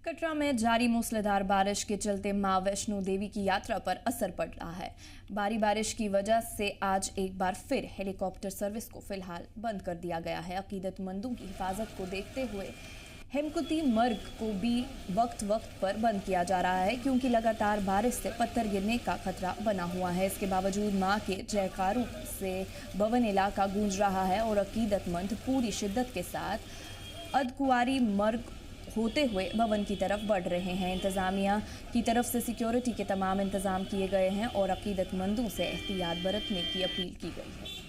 कटरा में जारी मूसलाधार बारिश के चलते मां वैष्णो देवी की यात्रा पर असर पड़ रहा है। भारी बारिश की वजह से आज एक बार फिर हेलीकॉप्टर सर्विस को फिलहाल बंद कर दिया गया है। अकीदतमंदों की हिफाजत को देखते हुए हेमकुती मर्ग को भी वक्त वक्त पर बंद किया जा रहा है, क्योंकि लगातार बारिश से पत्थर गिरने का खतरा बना हुआ है। इसके बावजूद मां के जयकारों से भवन इलाका गूंज रहा है और अकीदतमंद पूरी शिद्दत के साथ अदकुआरी मर्ग होते हुए भवन की तरफ बढ़ रहे हैं। इंतजामिया की तरफ से सिक्योरिटी के तमाम इंतजाम किए गए हैं और अकीदतमंदों से एहतियात बरतने की अपील की गई है।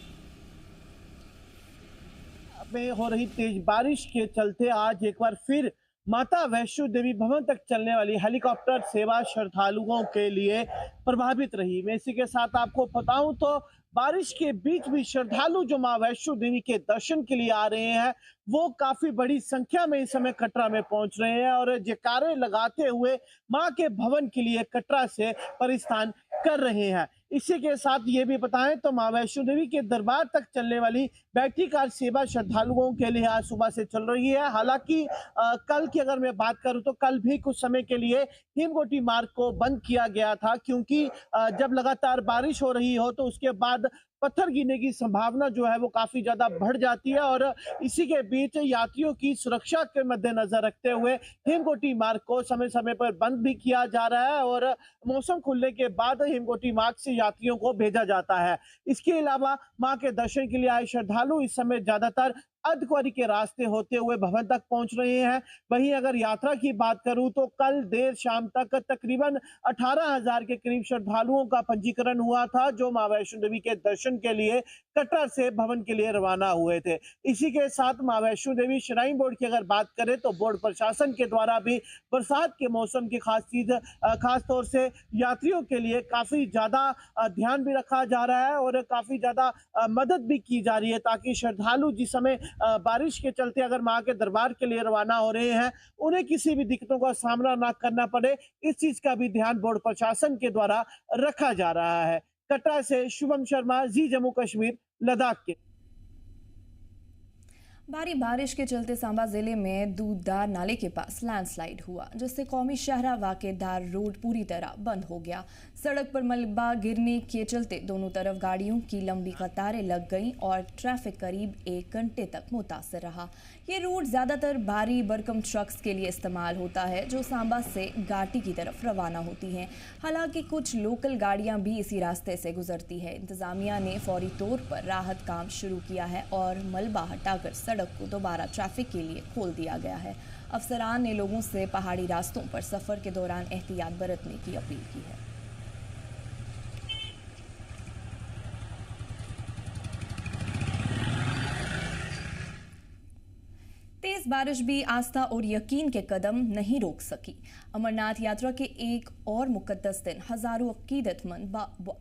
में हो रही तेज बारिश के चलते आज एक बार फिर माता वैष्णो देवी भवन तक चलने वाली हेलीकॉप्टर सेवा श्रद्धालुओं के लिए प्रभावित रही। मैं इसी के साथ आपको बताऊं तो बारिश के बीच भी श्रद्धालु जो मां वैष्णो देवी के दर्शन के लिए आ रहे हैं वो काफी बड़ी संख्या में इस समय कटरा में पहुंच रहे हैं और जयकारे लगाते हुए मां के भवन के लिए कटरा से प्रस्थान कर रहे हैं। इसी के साथ ये भी बताएं तो मां वैष्णो देवी के दरबार तक चलने वाली बैटरी कार सेवा श्रद्धालुओं के लिए आज सुबह से चल रही है। हालांकि कल की अगर मैं बात करूं तो कल भी कुछ समय के लिए हिमकोटी मार्ग को बंद किया गया था, क्योंकि जब लगातार बारिश हो रही हो तो उसके बाद पत्थर गिरने की संभावना जो है वो काफी ज्यादा बढ़ जाती है और इसी के बीच यात्रियों की सुरक्षा के मद्देनजर रखते हुए हिमकोटी मार्ग को समय समय पर बंद भी किया जा रहा है और मौसम खुलने के बाद हिमकोटी मार्ग से यात्रियों को भेजा जाता है। इसके अलावा मां के दर्शन के लिए आए श्रद्धालु इस समय ज्यादातर अर्धकुंवारी के रास्ते होते हुए भवन तक पहुंच रहे हैं। वहीं अगर यात्रा की बात करूं तो कल देर शाम तक तकरीबन 18,000 के करीब श्रद्धालुओं का पंजीकरण हुआ था, जो मां वैष्णो देवी के दर्शन के लिए कटरा से भवन के लिए रवाना हुए थे। इसी के साथ मां वैष्णो देवी श्राइन बोर्ड की अगर बात करें तो बोर्ड प्रशासन के द्वारा भी बरसात के मौसम की खास तौर से यात्रियों के लिए काफी ज्यादा ध्यान भी रखा जा रहा है और काफी ज्यादा मदद भी की जा रही है, ताकि श्रद्धालु जिस समय बारिश के चलते अगर मां के दरबार के लिए रवाना हो रहे हैं उन्हें किसी भी दिक्कतों का सामना ना करना पड़े, इस चीज का भी ध्यान बोर्ड प्रशासन के द्वारा रखा जा रहा है। कटरा से शुभम शर्मा, जी जम्मू कश्मीर, लद्दाख के। भारी बारिश के चलते सांबा जिले में दूधदार नाले के पास लैंडस्लाइड हुआ, जिससे कौमी शाहरा वाकेदार रोड पूरी तरह बंद हो गया। सड़क पर मलबा गिरने के चलते दोनों तरफ गाड़ियों की लंबी कतारें लग गईं और ट्रैफिक करीब 1 घंटे तक मुतासर रहा। ये रूट ज़्यादातर भारी भरकम ट्रक्स के लिए इस्तेमाल होता है, जो सांबा से घाटी की तरफ रवाना होती हैं। हालांकि कुछ लोकल गाड़ियां भी इसी रास्ते से गुजरती है। इंतजामिया ने फौरी तौर पर राहत काम शुरू किया है और मलबा हटाकर सड़क को दोबारा ट्रैफिक के लिए खोल दिया गया है। अफसरान ने लोगों से पहाड़ी रास्तों पर सफर के दौरान एहतियात बरतने की अपील की है। तेज बारिश भी आस्था और यकीन के कदम नहीं रोक सकी। अमरनाथ यात्रा के एक और मुकद्दस दिन हजारों अकीदतमंद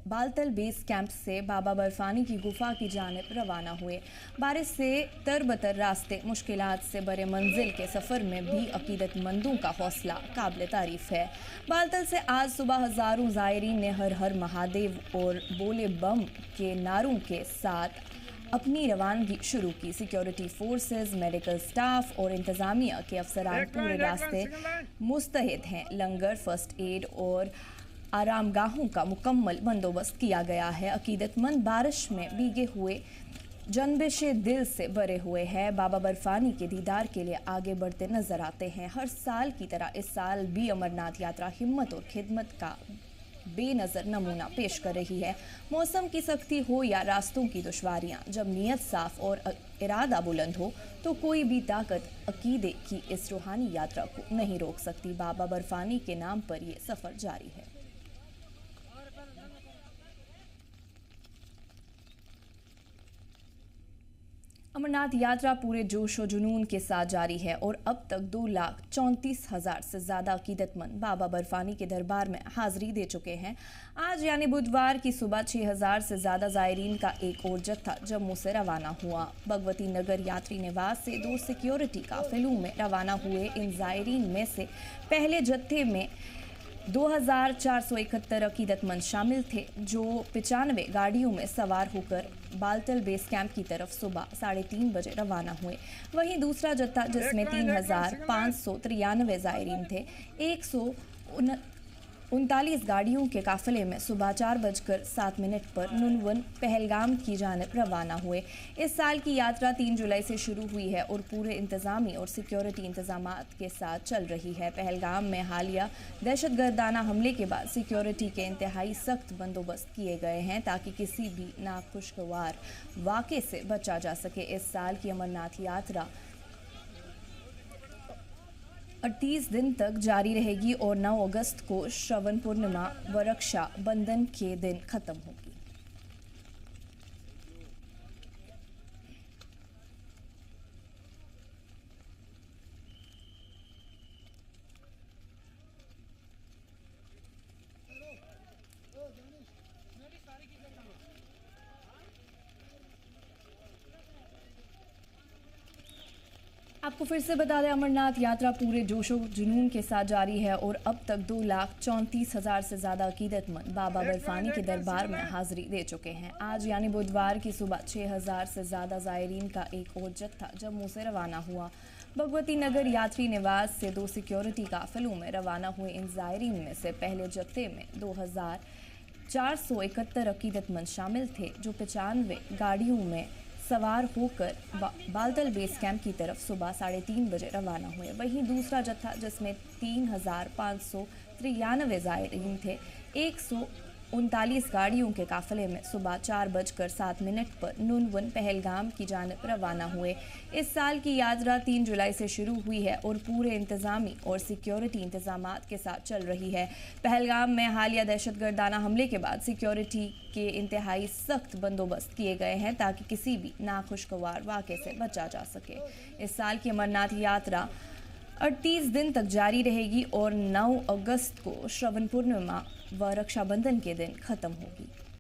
बालतल बेस कैंप से बाबा बर्फानी की गुफा की जानिब रवाना हुए। बारिश से तरबतर रास्ते, मुश्किलात से बड़े मंजिल के सफ़र में भी अकीदतमंदों का हौसला काबिल तारीफ है। बालतल से आज सुबह हजारों ज़ायरीन ने हर हर महादेव और बोले बम के नारों के साथ अपनी रवानगी शुरू की। सिक्योरिटी फोर्सेस, मेडिकल स्टाफ और इंतजामिया के अफसरान पूरे रास्ते मुस्तैद हैं। लंगर, फर्स्ट एड और आरामगाहों का मुकम्मल बंदोबस्त किया गया है। अकीदतमंद बारिश में भीगे हुए, जनबिश दिल से भरे हुए हैं। बाबा बर्फानी के दीदार के लिए आगे बढ़ते नजर आते हैं। हर साल की तरह इस साल भी अमरनाथ यात्रा हिम्मत और खिदमत का बेनज़र नमूना पेश कर रही है। मौसम की सख्ती हो या रास्तों की दुश्वारियां, जब नीयत साफ और इरादा बुलंद हो तो कोई भी ताकत अकीदे की इस रूहानी यात्रा को नहीं रोक सकती। बाबा बर्फानी के नाम पर ये सफ़र जारी है। अमरनाथ यात्रा पूरे जोश और जुनून के साथ जारी है और अब तक 2,34,000 से ज़्यादा अकीदतमंद बाबा बर्फानी के दरबार में हाजिरी दे चुके हैं। आज यानी बुधवार की सुबह 6,000 से ज़्यादा ज़ायरीन का एक और जत्था जम्मू से रवाना हुआ। भगवती नगर यात्री निवास से 2 सिक्योरिटी काफिलों में रवाना हुए इन ज़ायरीन में से पहले जत्थे में 2471 अकीदतमंद शामिल थे, जो 95 गाड़ियों में सवार होकर बालतल बेस कैंप की तरफ सुबह 3:30 बजे रवाना हुए। वहीं दूसरा जत्था, जिसमें 3593 ज़ायरीन थे, 139 गाड़ियों के काफिले में सुबह 4:07 पर नुनवन पहलगाम की जानिब रवाना हुए। इस साल की यात्रा 3 जुलाई से शुरू हुई है और पूरे इंतजामी और सिक्योरिटी इंतजामात के साथ चल रही है। पहलगाम में हालिया दहशतगर्दाना हमले के बाद सिक्योरिटी के इंतहाई सख्त बंदोबस्त किए गए हैं, ताकि किसी भी नाखुशगवार वाक़े से बचा जा सके। इस साल की अमरनाथ यात्रा 38 दिन तक जारी रहेगी और 9 अगस्त को श्रवण पूर्णिमा व रक्षा बंधन के दिन खत्म होगी। आपको फिर से बता दें, अमरनाथ यात्रा पूरे जोशो जुनून के साथ जारी है और अब तक 2,34,000 से ज़्यादा अकीदतमंद बाबा बर्फानी के दरबार में हाजिरी दे चुके हैं। आज यानी बुधवार की सुबह 6,000 से ज़्यादा ज़ायरीन का एक और जत्था जम्मू से रवाना हुआ। भगवती नगर यात्री निवास से 2 सिक्योरिटी काफिलों में रवाना हुए इन ज़ायरीन में से पहले जत्थे में 2,471 अकीदतमंद शामिल थे, जो 95 गाड़ियों में सवार होकर बालतल बेस कैंप की तरफ सुबह 3:30 बजे रवाना हुए। वहीं दूसरा जत्था, जिसमें 3593 ज़ायरीन थे, 139 गाड़ियों के काफिले में सुबह 4:07 पर नुनवन पहलगाम की जानिब रवाना हुए। इस साल की यात्रा 3 जुलाई से शुरू हुई है और पूरे इंतजामी और सिक्योरिटी इंतजामात के साथ चल रही है। पहलगाम में हालिया दहशतगर्दाना हमले के बाद सिक्योरिटी के इंतहाई सख्त बंदोबस्त किए गए हैं, ताकि किसी भी नाखुशगवार वाक़े से बचा जा सके। इस साल की अमरनाथ यात्रा 38 दिन तक जारी रहेगी और 9 अगस्त को श्रवण पूर्णिमा व रक्षाबंधन के दिन खत्म होगी।